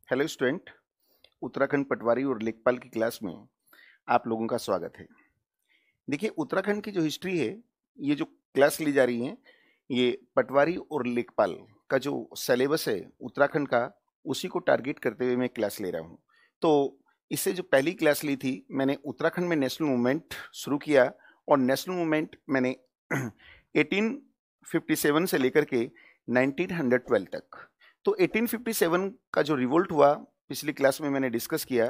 Hello student. Uttarakhand पटवारी और लेखपाल की क्लास में आप लोगों का स्वागत है। देखिए, उत्तराखंड की जो हिस्ट्री है, ये जो क्लास ली जा रही है, ये पटवारी और लेखपाल का जो सिलेबस है उत्तराखंड का, उसी को टारगेट करते हुए मैं क्लास ले रहा हूँ। तो इससे जो पहली क्लास ली थी, मैंने उत्तराखंड में नेशनल मूवमेंट शुरू किया और नेशनल मूवमेंट मैंने 1857 से लेकर के 1912 तक। तो 1857 का जो रिवोल्ट हुआ, पिछली क्लास में मैंने डिस्कस किया।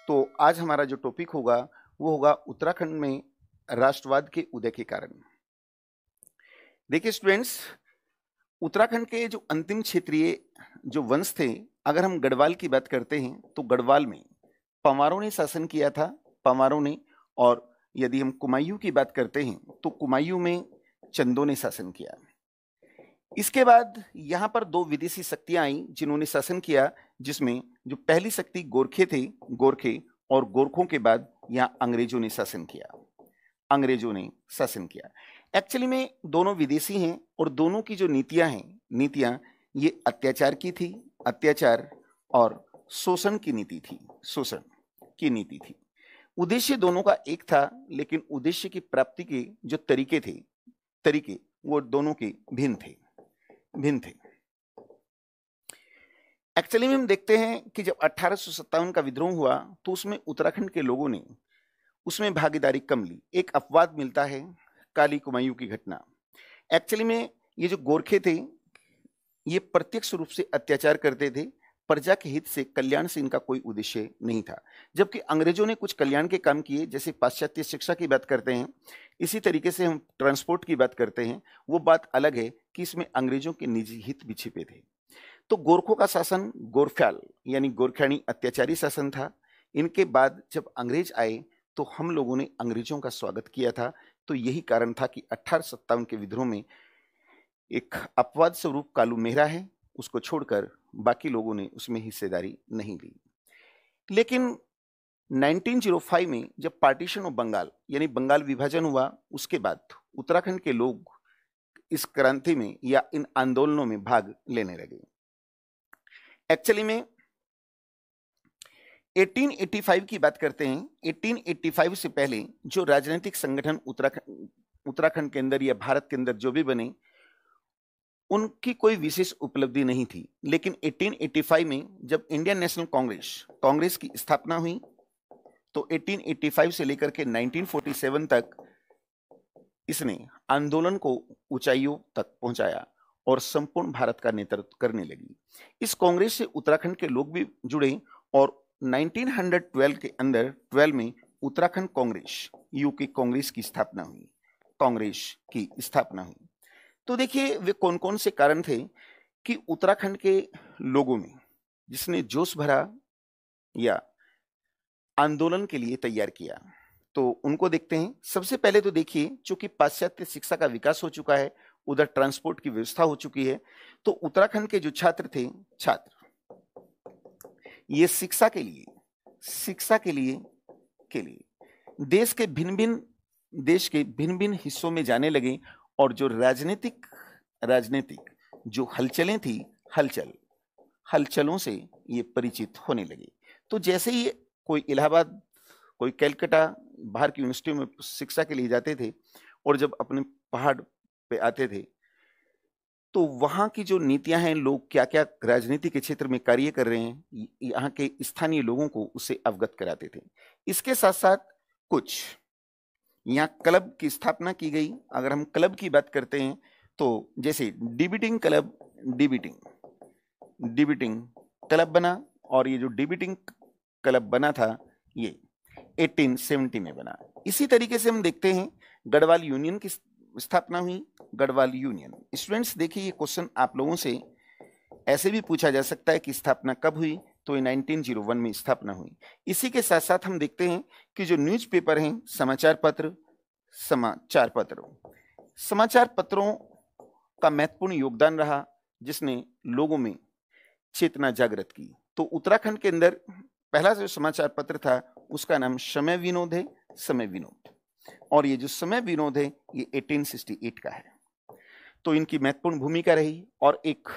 तो आज हमारा जो टॉपिक होगा वो होगा उत्तराखंड में राष्ट्रवाद के उदय के कारण। देखिए स्टूडेंट्स, उत्तराखंड के जो अंतिम क्षेत्रीय जो वंश थे, अगर हम गढ़वाल की बात करते हैं तो गढ़वाल में पंवारों ने शासन किया था, पंवारों ने। और यदि हम कुमायूं की बात करते हैं तो कुमायूं में चंदों ने शासन किया। इसके बाद यहाँ पर दो विदेशी शक्तियां आई जिन्होंने शासन किया, जिसमें जो पहली शक्ति गोरखे थे, गोरखे, और गोरखों के बाद यहाँ अंग्रेजों ने शासन किया। अंग्रेजों ने शासन किया। एक्चुअली में दोनों विदेशी हैं और दोनों की जो नीतियां हैं, नीतियां ये अत्याचार की थी, अत्याचार और शोषण की नीति थी, शोषण की नीति थी। उद्देश्य दोनों का एक था, लेकिन उद्देश्य की प्राप्ति के जो तरीके थे, तरीके वो दोनों के भिन्न थे, भिन्न थे। एक्चुअली में हम देखते हैं कि जब 1857 का विद्रोह हुआ तो उसमें उत्तराखंड के लोगों ने उसमें भागीदारी कम ली। एक अपवाद मिलता है, काली कुमायूं की घटना। एक्चुअली में ये जो गोरखे थे, ये प्रत्यक्ष रूप से अत्याचार करते थे, प्रजा के हित से, कल्याण से इनका कोई उद्देश्य नहीं था। जबकि अंग्रेजों ने कुछ कल्याण के काम किए, जैसे पाश्चात्य शिक्षा की बात करते हैं, इसी तरीके से हम ट्रांसपोर्ट की बात करते हैं। वो बात अलग है कि इसमें अंग्रेजों के निजी हित भी छिपे थे। तो गोरखों का शासन गोरफ्याल यानी गोरखियानी अत्याचारी शासन था। इनके बाद जब अंग्रेज आए तो हम लोगों ने अंग्रेजों का स्वागत किया था। तो यही कारण था कि 1857 के विद्रोह में एक अपवाद स्वरूप कालू मेहरा है, उसको छोड़कर बाकी लोगों ने उसमें हिस्सेदारी नहीं ली। लेकिन 1905 में जब पार्टीशन ऑफ बंगाल यानी बंगाल विभाजन हुआ, उसके बाद उत्तराखंड के लोग इस क्रांति में या इन आंदोलनों में भाग लेने लगे। एक्चुअली में 1885 की बात करते हैं। 1885 से पहले जो राजनीतिक संगठन उत्तराखंड के अंदर या भारत के अंदर जो भी बने, उनकी कोई विशेष उपलब्धि नहीं थी। लेकिन 1885 में जब इंडियन नेशनल कांग्रेस की स्थापना हुई, तो 1885 से लेकर के 1947 तक इसने आंदोलन को ऊंचाइयों तक पहुंचाया और संपूर्ण भारत का नेतृत्व करने लगी। इस कांग्रेस से उत्तराखंड के लोग भी जुड़े और 1912 के अंदर 12 में उत्तराखंड कांग्रेस, यूके कांग्रेस की स्थापना हुई, कांग्रेस की स्थापना हुई। तो देखिए वे कौन कौन से कारण थे कि उत्तराखंड के लोगों में जिसने जोश भरा या आंदोलन के लिए तैयार किया, तो उनको देखते हैं। सबसे पहले तो देखिए, चूंकि पाश्चात्य शिक्षा का विकास हो चुका है, उधर ट्रांसपोर्ट की व्यवस्था हो चुकी है, तो उत्तराखंड के जो छात्र थे, ये शिक्षा के लिए, देश के भिन्न भिन्न हिस्सों में जाने लगे और जो राजनीतिक जो हलचलें थी, हलचलों से ये परिचित होने लगे। तो जैसे ही कोई इलाहाबाद, कोई कलकत्ता, बाहर की यूनिवर्सिटियों में शिक्षा के लिए जाते थे और जब अपने पहाड़ पे आते थे, तो वहां की जो नीतियां हैं, लोग क्या क्या राजनीति के क्षेत्र में कार्य कर रहे हैं, यहाँ के स्थानीय लोगों को उससे अवगत कराते थे। इसके साथ साथ कुछ यहाँ क्लब की स्थापना की गई। अगर हम क्लब की बात करते हैं तो जैसे डिबेटिंग क्लब, डिबेटिंग क्लब बना, और ये जो डिबेटिंग क्लब बना था ये 1870 में बना। इसी तरीके से हम देखते हैं गढ़वाल यूनियन की स्थापना हुई। गढ़वाल यूनियन, स्टूडेंट्स देखिए, ये क्वेश्चन आप लोगों से ऐसे भी पूछा जा सकता है कि स्थापना कब हुई, तो ये 1901 में स्थापना हुई। इसी के साथ साथ हम देखते हैं कि जो न्यूज़पेपर हैं, समाचार पत्रों का महत्वपूर्ण योगदान रहा, जिसने लोगों में चेतना जागृत की। तो उत्तराखंड के अंदर पहला जो समाचार पत्र था उसका नाम समय विनोद है, समय विनोद। और ये जो समय विनोद है ये 1868 का है। तो इनकी महत्वपूर्ण भूमिका रही। और एक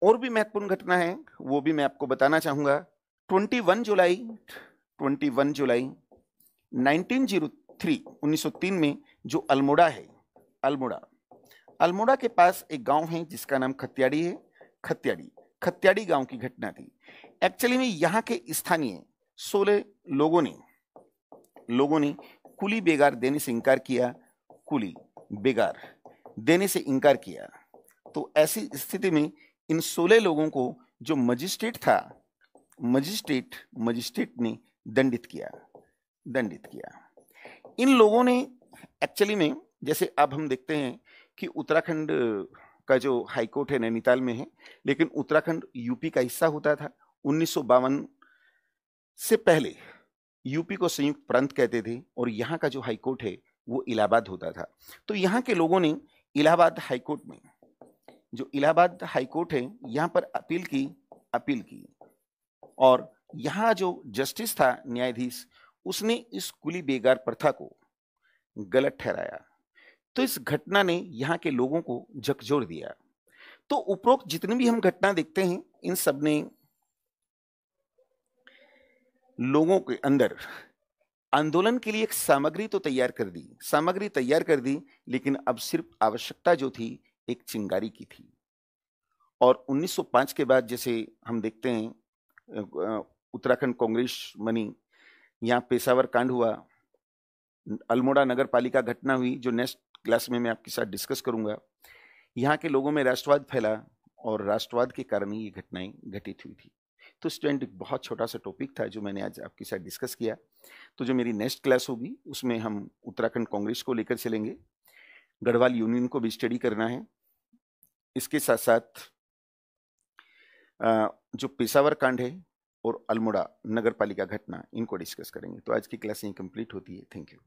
और भी महत्वपूर्ण घटना है, वो भी मैं आपको बताना चाहूंगा। 21 जुलाई 1903 में जो अल्मोड़ा है, अल्मोड़ा के पास एक गांव है जिसका नाम खत्याड़ी है। खत्याड़ी गांव की घटना थी। एक्चुअली में यहाँ के स्थानीय 16 लोगों ने कुली बेगार देने से इनकार किया। तो ऐसी स्थिति में इन 16 लोगों को जो मजिस्ट्रेट ने दंडित किया। इन लोगों ने एक्चुअली में, जैसे अब हम देखते हैं कि उत्तराखंड का जो हाईकोर्ट है नैनीताल में है, लेकिन उत्तराखंड यूपी का हिस्सा होता था। 1952 से पहले यूपी को संयुक्त प्रांत कहते थे और यहाँ का जो हाईकोर्ट है वो इलाहाबाद होता था। तो यहाँ के लोगों ने इलाहाबाद हाईकोर्ट है यहाँ पर अपील की और यहाँ जो जस्टिस था, न्यायाधीश, उसने इस कुली बेगार प्रथा को गलत ठहराया। तो इस घटना ने यहाँ के लोगों को झकझोर दिया। तो उपरोक्त जितनी भी हम घटना देखते हैं, इन सब ने लोगों के अंदर आंदोलन के लिए एक सामग्री तैयार कर दी, लेकिन अब सिर्फ आवश्यकता जो थी एक चिंगारी की थी। और 1905 के बाद जैसे हम देखते हैं उत्तराखंड कांग्रेस बनी, यहाँ पेशावर कांड हुआ, अल्मोड़ा नगर पालिका घटना हुई, जो नेक्स्ट क्लास में मैं आपके साथ डिस्कस करूंगा। यहाँ के लोगों में राष्ट्रवाद फैला और राष्ट्रवाद के कारण ही ये घटनाएं घटित हुई थी। तो स्टूडेंट, एक बहुत छोटा सा टॉपिक था जो मैंने आज आपके साथ डिस्कस किया। तो जो मेरी नेक्स्ट क्लास होगी उसमें हम उत्तराखंड कांग्रेस को लेकर चलेंगे, गढ़वाल यूनियन को भी स्टडी करना है। इसके साथ साथ जो पेशावर कांड है और अल्मोड़ा नगर पालिका घटना, इनको डिस्कस करेंगे। तो आज की क्लास यहीं कंप्लीट होती है। Thank you.